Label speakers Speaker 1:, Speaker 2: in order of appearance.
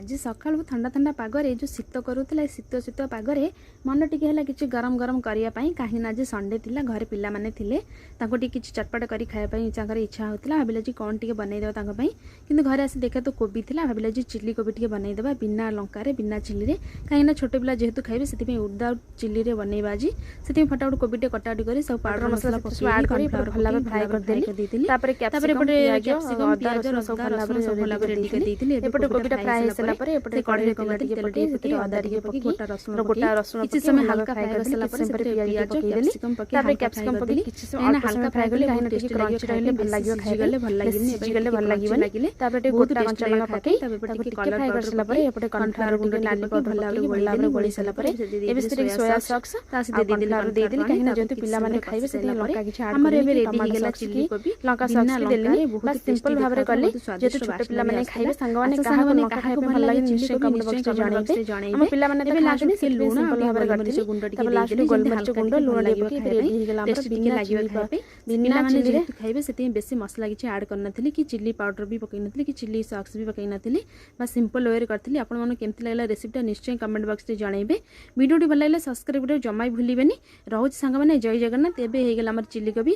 Speaker 1: आज सकाळु ठंडा ठंडा पागरे जो शीत करूला शीत शीत पागरे मन टिके है कि गरम गरम करने कहीं आज संडे थिला घरे पिला माने थिले ताको टिके किछि चटपट करी खाया तांकर इच्छा होता भाविला जी कौन टिके बनईदेवा तांको किंतु घरे आसी देखा तो कोबी थिला भाविला जी चिल्ली कोबी टिके बनईदेवा बिना लंकारे बिना चिल्ली रे कहीं छोटे पिला जेहेतु खाइबे से विदाउट चिल्ली रे बनईबा आज से फटाफट कोबी टे कटाकटी करी सब पाउडर मसला ऐड करी भला फ्राई कर देली तापर कैप्सिकम प्याज रसुन भला रेडी कर देली एपटे कोबीटा फ्राई हे सला परे एपटे कढ़ाई रे कोबी तेल टे अदा रे पकी गोटा रसुन किछि समय हल्का फ्राई कर सला परे से प्याज पकी देली तापर कैप्सिकम पकी किछि समय हल्का फ्राई करले काहे टेस्ट क्रंची रहले भल लागियो खाइ गले भल लागिनी एबे गले भल लागिबो तापर टे गोटा कंचा लंका पकी तापर टे कलर फ्राई कर सला परे एपटे कॉर्नफ्लावर गुंड लाली पाउडर भल लागे गोली सला परे एबे से सोया सॉस तासी दे देली काहे ना जेतु पिला माने खाइबे से लंका किछि ऐड हमर एबे रेडी हे गेला चिल्ली कोबी लंका सॉस भी देली बहुत सिंपल भाबरे करले जेतु छोटे पिला माने खाइबे संग माने काहा को भल लागे निश्चय कमेंट बॉक्स रे जणाइबे हम पिला माने तो लास्ट में लूण भाबरे करले गुंड टिके लास्ट में गोलमरिच गुंड लूण लागिबो कि रेडी हे गेला हमर बिना लागिबो बिना माने जेतु खाइबे सेते बेसी मसला किछि ऐड करनथली कि चिल्ली पाउडर भी पकई नथली कि चिल्ली सॉस भी पकई नथली बस सिंपल वे रे करथली आपण माने केमति लागला रेसिपीटा निश्चय कमेंट बॉक्स रे जणाइबे वीडियोटी भल लागले सब्सक्राइब करे जमाई भूलिबेनी रहउछ संग माने जय जगन्नाथ एबे हे गेला हमर चिल्ली कोबी।